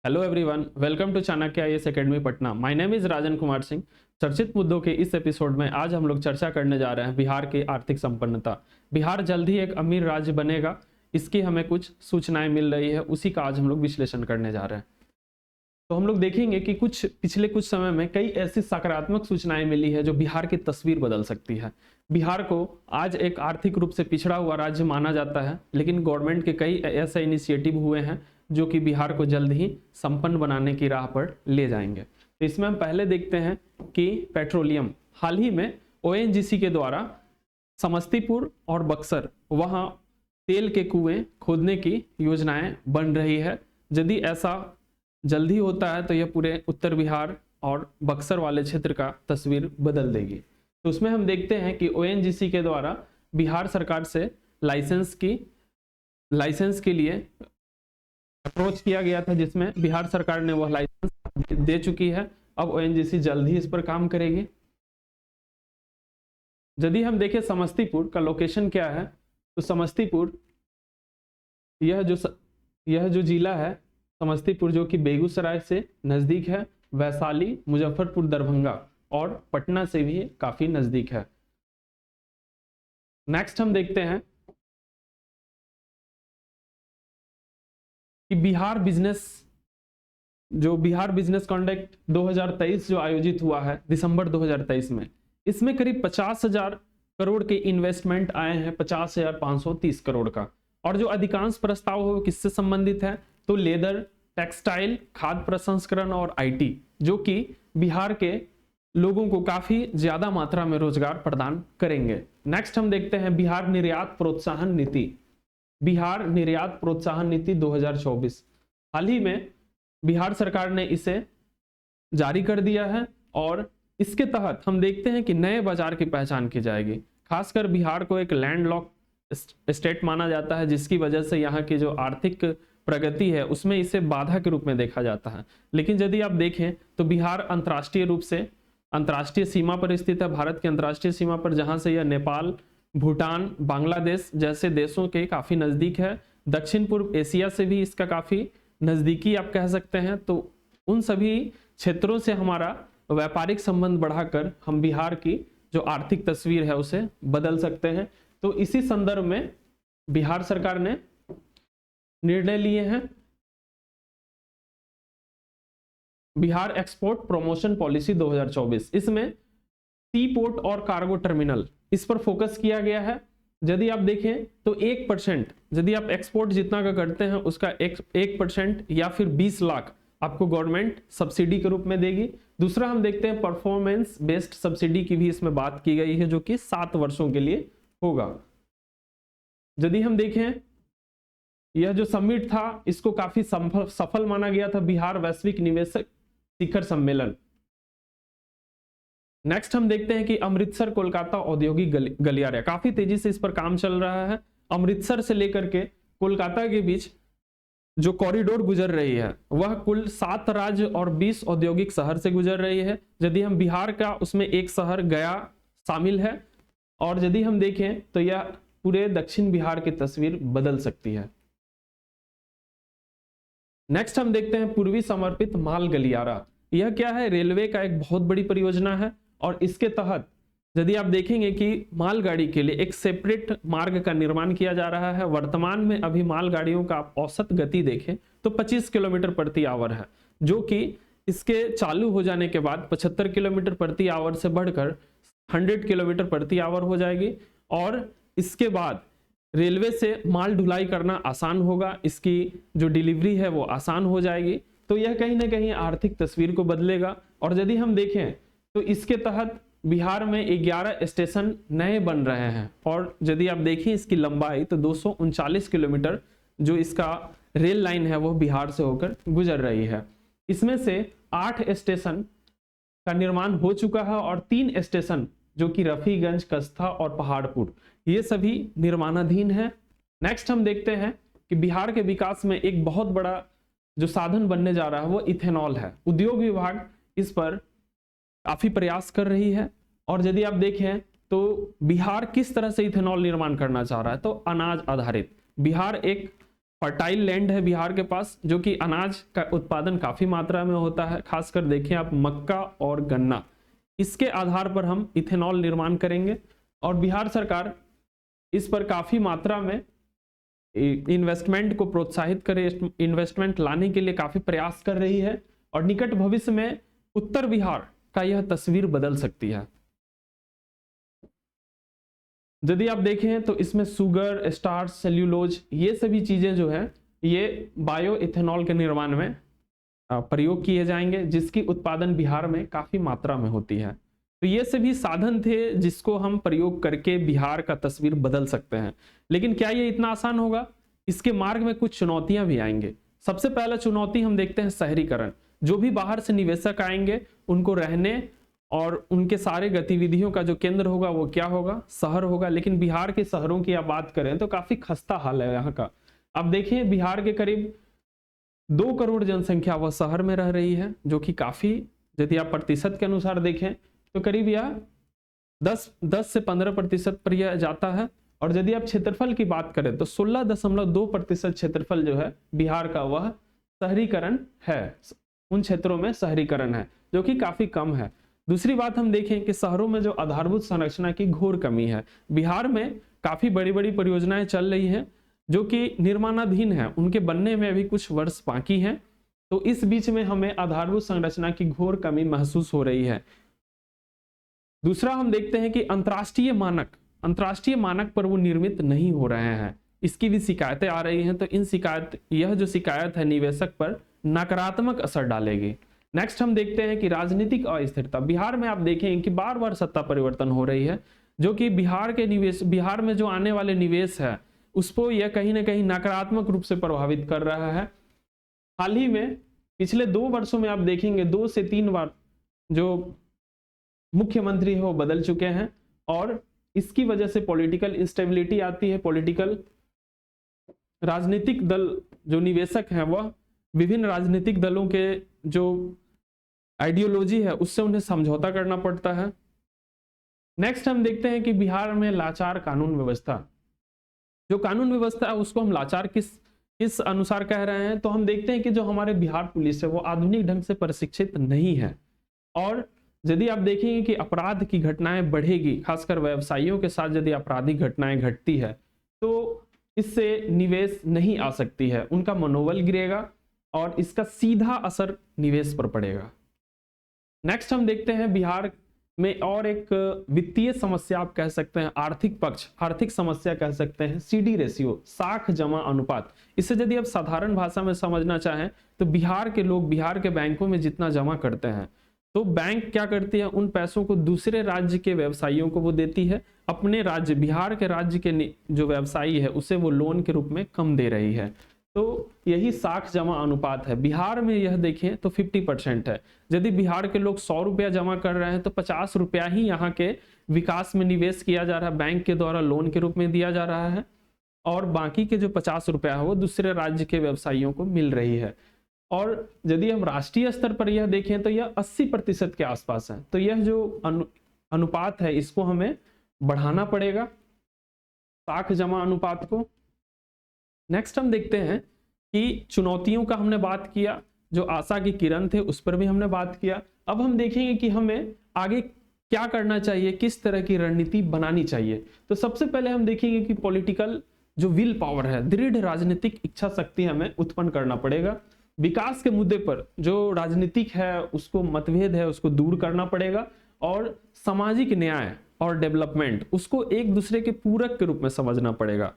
Hello everyone, welcome to Chanakya IAS academy Patna. My name is Rajan Kumar Singh. चर्चित मुद्दों के इस एपिसोड में आज हम लोग चर्चा करने जा रहे हैं बिहार की आर्थिक संपन्नता। बिहार जल्द ही एक अमीर राज्य बनेगा, इसकी हमें कुछ सूचनाएं मिल रही है, उसी का आज हम लोग विश्लेषण करने जा रहे हैं। तो हम लोग देखेंगे कि पिछले कुछ समय में कई ऐसी सकारात्मक सूचनाएं मिली है जो बिहार की तस्वीर बदल सकती है। बिहार को आज एक आर्थिक रूप से पिछड़ा हुआ राज्य माना जाता है, लेकिन गवर्नमेंट के कई ऐसे इनिशिएटिव हुए हैं जो कि बिहार को जल्द ही संपन्न बनाने की राह पर ले जाएंगे। तो इसमें हम पहले देखते हैं कि पेट्रोलियम, हाल ही में ओएनजीसी के द्वारा समस्तीपुर और बक्सर वहां तेल के कुएं खोदने की योजनाएं बन रही है। यदि ऐसा जल्दी होता है तो यह पूरे उत्तर बिहार और बक्सर वाले क्षेत्र का तस्वीर बदल देगी। तो उसमें हम देखते हैं कि ओएनजीसी के द्वारा बिहार सरकार से लाइसेंस के लिए अप्रोच किया गया था, जिसमें बिहार सरकार ने वह लाइसेंस दे चुकी है। अब ओएनजीसी जल्द ही इस पर काम करेगी। यदि हम देखें समस्तीपुर का लोकेशन क्या है, तो समस्तीपुर यह जो जिला है समस्तीपुर, जो कि बेगूसराय से नजदीक है, वैशाली, मुजफ्फरपुर, दरभंगा और पटना से भी काफी नजदीक है। नेक्स्ट हम देखते हैं कि बिहार बिजनेस कॉन्डक्ट 2023 जो आयोजित हुआ है दिसंबर 2023 में, इसमें करीब 50,000 करोड़ के इन्वेस्टमेंट आए हैं, 50,530 करोड़ का। और जो अधिकांश प्रस्ताव हो किससे संबंधित है, तो लेदर, टेक्सटाइल, खाद्य प्रसंस्करण और आईटी, जो कि बिहार के लोगों को काफी ज्यादा मात्रा में रोजगार प्रदान करेंगे। नेक्स्ट हम देखते हैं बिहार निर्यात प्रोत्साहन नीति। बिहार निर्यात प्रोत्साहन नीति 2024 हाल ही में बिहार सरकार ने इसे जारी कर दिया है, और इसके तहत हम देखते हैं कि नए बाजार की पहचान की जाएगी। खासकर बिहार को एक लैंडलॉक स्टेट माना जाता है, जिसकी वजह से यहाँ की जो आर्थिक प्रगति है उसमें इसे बाधा के रूप में देखा जाता है। लेकिन यदि आप देखें तो बिहार अंतर्राष्ट्रीय रूप से अंतर्राष्ट्रीय सीमा पर स्थित है, भारत की अंतर्राष्ट्रीय सीमा पर, जहां से यह नेपाल, भूटान, बांग्लादेश जैसे देशों के काफी नजदीक है। दक्षिण पूर्व एशिया से भी इसका काफी नजदीकी आप कह सकते हैं। तो उन सभी क्षेत्रों से हमारा व्यापारिक संबंध बढ़ाकर हम बिहार की जो आर्थिक तस्वीर है उसे बदल सकते हैं। तो इसी संदर्भ में बिहार सरकार ने निर्णय लिए हैं बिहार एक्सपोर्ट प्रमोशन पॉलिसी 2024। इसमें सी पोर्ट और कार्गो टर्मिनल, इस पर फोकस किया गया है। यदि आप देखें तो 1%, यदि आप एक्सपोर्ट जितना का करते हैं उसका 1% या फिर 20 लाख आपको गवर्नमेंट सब्सिडी के रूप में देगी। दूसरा हम देखते हैं परफॉर्मेंस बेस्ड सब्सिडी की भी इसमें बात की गई है, जो कि 7 वर्षों के लिए होगा। यदि हम देखें यह जो समिट था इसको काफी सफल माना गया था, बिहार वैश्विक निवेशक शिखर सम्मेलन। नेक्स्ट हम देखते हैं कि अमृतसर कोलकाता औद्योगिक गलियारा, काफी तेजी से इस पर काम चल रहा है। अमृतसर से लेकर के कोलकाता के बीच जो कॉरिडोर गुजर रही है वह कुल 7 राज्य और 20 औद्योगिक शहर से गुजर रही है। यदि हम बिहार का, उसमें एक शहर गया शामिल है। और यदि हम देखें तो यह पूरे दक्षिण बिहार की तस्वीर बदल सकती है। नेक्स्ट हम देखते हैं पूर्वी समर्पित माल गलियारा। यह क्या है, रेलवे का एक बहुत बड़ी परियोजना है, और इसके तहत यदि आप देखेंगे कि मालगाड़ी के लिए एक सेपरेट मार्ग का निर्माण किया जा रहा है। वर्तमान में अभी मालगाड़ियों का आप औसत गति देखें तो 25 किलोमीटर प्रति आवर है, जो कि इसके चालू हो जाने के बाद 75 किलोमीटर प्रति आवर से बढ़कर 100 किलोमीटर प्रति आवर हो जाएगी। और इसके बाद रेलवे से माल ढुलाई करना आसान होगा, इसकी जो डिलीवरी है वो आसान हो जाएगी। तो यह कहीं ना कहीं आर्थिक तस्वीर को बदलेगा। और यदि हम देखें तो इसके तहत बिहार में 11 स्टेशन नए बन रहे हैं, और यदि आप देखें इसकी लंबाई तो 239 किलोमीटर जो इसका रेल लाइन है वो बिहार से होकर गुजर रही है। इसमें से 8 स्टेशन का निर्माण हो चुका है, और 3 स्टेशन जो कि रफीगंज, कस्था और पहाड़पुर, ये सभी निर्माणाधीन है। नेक्स्ट हम देखते हैं कि बिहार के विकास में एक बहुत बड़ा जो साधन बनने जा रहा है वो इथेनॉल है। उद्योग विभाग इस पर काफी प्रयास कर रही है। और यदि आप देखें तो बिहार किस तरह से इथेनॉल निर्माण करना चाह रहा है, तो अनाज आधारित। बिहार एक फर्टाइल लैंड है बिहार के पास, जो कि अनाज का उत्पादन काफी मात्रा में होता है, खासकर देखें आप मक्का और गन्ना, इसके आधार पर हम इथेनॉल निर्माण करेंगे। और बिहार सरकार इस पर काफी मात्रा में इन्वेस्टमेंट को प्रोत्साहित करे, इन्वेस्टमेंट लाने के लिए काफी प्रयास कर रही है, और निकट भविष्य में उत्तर बिहार का यह तस्वीर बदल सकती है। यदि आप देखें तो इसमें शुगर, स्टार्च, सेल्यूलोज, ये सभी चीजें जो है ये बायो इथेनॉल के निर्माण में प्रयोग किए जाएंगे, जिसकी उत्पादन बिहार में काफी मात्रा में होती है। तो ये सभी साधन थे जिसको हम प्रयोग करके बिहार का तस्वीर बदल सकते हैं। लेकिन क्या ये इतना आसान होगा? इसके मार्ग में कुछ चुनौतियां भी आएंगे। सबसे पहला चुनौती हम देखते हैं शहरीकरण। जो भी बाहर से निवेशक आएंगे उनको रहने और उनके सारे गतिविधियों का जो केंद्र होगा वो क्या होगा? शहर होगा। लेकिन बिहार के शहरों की आप बात करें तो काफी खस्ता हाल है यहाँ का। अब देखिए बिहार के करीब 2 करोड़ जनसंख्या वह शहर में रह रही है, जो कि काफी, यदि आप प्रतिशत के अनुसार देखें तो करीब यह 10 से 15% पर यह जाता है। और यदि आप क्षेत्रफल की बात करें तो 16.2% क्षेत्रफल जो है बिहार का वह शहरीकरण है, उन क्षेत्रों में शहरीकरण है, जो कि काफी कम है। दूसरी बात हम देखें कि शहरों में जो आधारभूत संरचना की घोर कमी है। बिहार में काफी बड़ी बड़ी परियोजनाएं चल रही हैं जो कि निर्माणाधीन है, उनके बनने में अभी कुछ वर्ष बाकी हैं। तो इस बीच में हमें आधारभूत संरचना की घोर कमी महसूस हो रही है। दूसरा हम देखते हैं कि अंतर्राष्ट्रीय मानक पर वो निर्मित नहीं हो रहे हैं, इसकी भी शिकायतें आ रही हैं। तो यह जो शिकायत है निवेशक पर नकारात्मक असर डालेगी। नेक्स्ट हम देखते हैं कि राजनीतिक अस्थिरता। बिहार में आप देखें कि बार बार सत्ता परिवर्तन हो रही है, जो कि बिहार में जो आने वाले निवेश है उसको यह कहीं ना कहीं नकारात्मक रूप से प्रभावित कर रहा है। हाल ही में पिछले 2 वर्षों में आप देखेंगे 2 से 3 बार जो मुख्यमंत्री है वो बदल चुके हैं, और इसकी वजह से पॉलिटिकल इंस्टेबिलिटी आती है। राजनीतिक दल जो निवेशक हैं वह विभिन्न राजनीतिक दलों के जो आइडियोलॉजी है उससे उन्हें समझौता करना पड़ता है। नेक्स्ट हम देखते हैं कि बिहार में लाचार कानून व्यवस्था। जो कानून व्यवस्था है उसको हम लाचार किस अनुसार कह रहे हैं? तो हम देखते हैं कि जो हमारे बिहार पुलिस है वो आधुनिक ढंग से प्रशिक्षित नहीं है, और यदि आप देखेंगे कि अपराध की घटनाएं बढ़ेगी, खासकर व्यवसायियों के साथ यदि आपराधिक घटनाएं घटती है तो इससे निवेश नहीं आ सकती है, उनका मनोबल गिरेगा और इसका सीधा असर निवेश पर पड़ेगा। नेक्स्ट हम देखते हैं बिहार में और एक वित्तीय समस्या आप कह सकते हैं, आर्थिक समस्या कह सकते हैं, सीडी रेशियो, साख जमा अनुपात। इससे यदि आप साधारण भाषा में समझना चाहें तो बिहार के लोग बिहार के बैंकों में जितना जमा करते हैं तो बैंक क्या करती है, उन पैसों को दूसरे राज्य के व्यवसायियों को वो देती है, अपने राज्य बिहार के राज्य के जो व्यवसायी है उसे वो लोन के रूप में कम दे रही है। तो यही साख जमा अनुपात है। बिहार में यह देखें तो 50% है। यदि बिहार के लोग 100 रुपया जमा कर रहे हैं तो 50 रुपया ही यहाँ के विकास में निवेश किया जा रहा है, बैंक के द्वारा लोन के रूप में दिया जा रहा है, और बाकी के जो 50 रुपया है वो दूसरे राज्य के व्यवसायियों को मिल रही है। और यदि हम राष्ट्रीय स्तर पर यह देखें तो यह 80% के आसपास है। तो यह जो अनुपात है इसको हमें बढ़ाना पड़ेगा, साख जमा अनुपात को। नेक्स्ट हम देखते हैं कि चुनौतियों का हमने बात किया, जो आशा की किरण थे उस पर भी हमने बात किया। अब हम देखेंगे कि हमें आगे क्या करना चाहिए, किस तरह की रणनीति बनानी चाहिए। तो सबसे पहले हम देखेंगे कि पॉलिटिकल जो विल पावर है, दृढ़ राजनीतिक इच्छा शक्ति हमें उत्पन्न करना पड़ेगा। विकास के मुद्दे पर जो राजनीतिक है उसको मतभेद है उसको दूर करना पड़ेगा, और सामाजिक न्याय और डेवलपमेंट उसको एक दूसरे के पूरक के रूप में समझना पड़ेगा।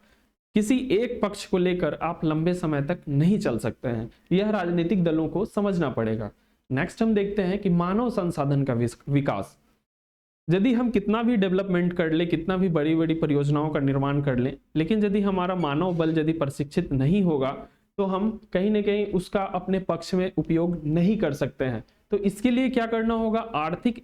किसी एक पक्ष को लेकर आप लंबे समय तक नहीं चल सकते हैं, यह राजनीतिक दलों को समझना पड़ेगा। नेक्स्ट हम देखते हैं कि मानव संसाधन का विकास। यदि हम कितना भी डेवलपमेंट कर ले, कितना भी बड़ी बड़ी परियोजनाओं का निर्माण कर लें, लेकिन यदि हमारा मानव बल यदि प्रशिक्षित नहीं होगा तो हम कहीं ना कहीं उसका अपने पक्ष में उपयोग नहीं कर सकते हैं। तो इसके लिए क्या करना होगा, आर्थिक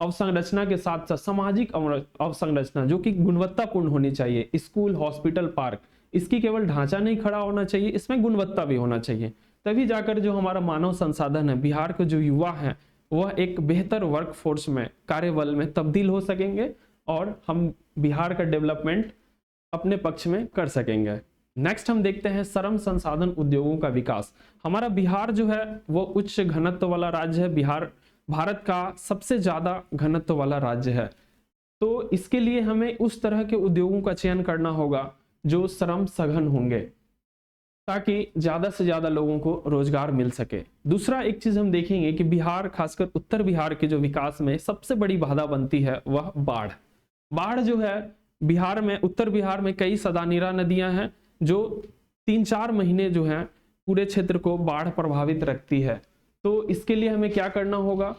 अवसंरचना के साथ साथ सामाजिक अवसंरचना जो कि गुणवत्तापूर्ण होनी चाहिए। स्कूल, हॉस्पिटल, पार्क, इसकी केवल ढांचा नहीं खड़ा होना चाहिए, इसमें गुणवत्ता भी होना चाहिए। तभी जाकर जो हमारा मानव संसाधन है, बिहार के जो युवा हैं वह एक बेहतर वर्कफोर्स में, कार्यबल में तब्दील हो सकेंगे और हम बिहार का डेवलपमेंट अपने पक्ष में कर सकेंगे। नेक्स्ट हम देखते हैं श्रम संसाधन उद्योगों का विकास। हमारा बिहार जो है वो उच्च घनत्व वाला राज्य है। बिहार भारत का सबसे ज्यादा घनत्व वाला राज्य है, तो इसके लिए हमें उस तरह के उद्योगों का चयन करना होगा जो श्रम सघन होंगे, ताकि ज्यादा से ज्यादा लोगों को रोजगार मिल सके। दूसरा एक चीज हम देखेंगे कि बिहार, खासकर उत्तर बिहार के जो विकास में सबसे बड़ी बाधा बनती है वह बाढ़। बाढ़ जो है बिहार में, उत्तर बिहार में कई सदानीरा नदियां हैं जो 3-4 महीने जो है पूरे क्षेत्र को बाढ़ प्रभावित रखती है। तो इसके लिए हमें क्या करना होगा,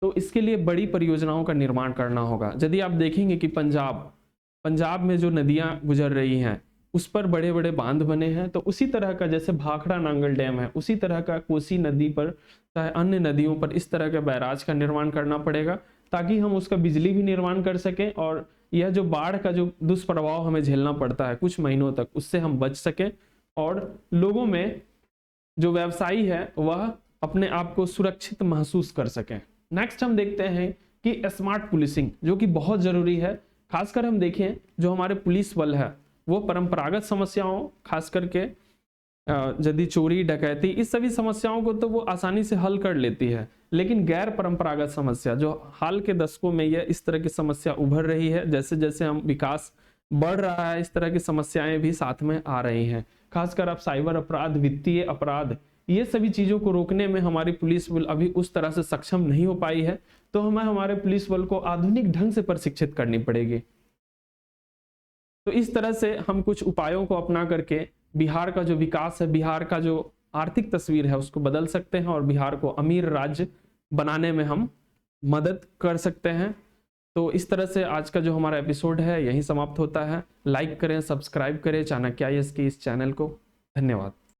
तो इसके लिए बड़ी परियोजनाओं का निर्माण करना होगा। यदि आप देखेंगे कि पंजाब में जो नदियां गुजर रही हैं उस पर बड़े बड़े बांध बने हैं, तो उसी तरह का जैसे भाखड़ा नांगल डैम है, उसी तरह का कोसी नदी पर चाहे अन्य नदियों पर इस तरह के बैराज का निर्माण करना पड़ेगा, ताकि हम उसका बिजली भी निर्माण कर सकें और यह जो बाढ़ का जो दुष्प्रभाव हमें झेलना पड़ता है कुछ महीनों तक, उससे हम बच सकें और लोगों में जो व्यवसायी है वह अपने आप को सुरक्षित महसूस कर सकें। नेक्स्ट हम देखते हैं कि स्मार्ट पुलिसिंग, जो कि बहुत जरूरी है। खासकर हम देखें जो हमारे पुलिस बल है वो परंपरागत समस्याओं, खास करके यदि चोरी डकैती, इस सभी समस्याओं को तो वो आसानी से हल कर लेती है, लेकिन गैर परंपरागत समस्या जो हाल के दशकों में यह इस तरह की समस्या उभर रही है, जैसे जैसे हम विकास बढ़ रहा है इस तरह की समस्याएं भी साथ में आ रही हैं। खासकर अब साइबर अपराध, वित्तीय अपराध, ये सभी चीजों को रोकने में हमारी पुलिस बल अभी उस तरह से सक्षम नहीं हो पाई है, तो हमें हमारे पुलिस बल को आधुनिक ढंग से प्रशिक्षित करनी पड़ेगी। तो इस तरह से हम कुछ उपायों को अपना करके बिहार का जो विकास है, बिहार का जो आर्थिक तस्वीर है उसको बदल सकते हैं और बिहार को अमीर राज्य बनाने में हम मदद कर सकते हैं। तो इस तरह से आज का जो हमारा एपिसोड है यहीं समाप्त होता है। लाइक करें, सब्सक्राइब करें चाणक्य IAS के इस चैनल को। धन्यवाद।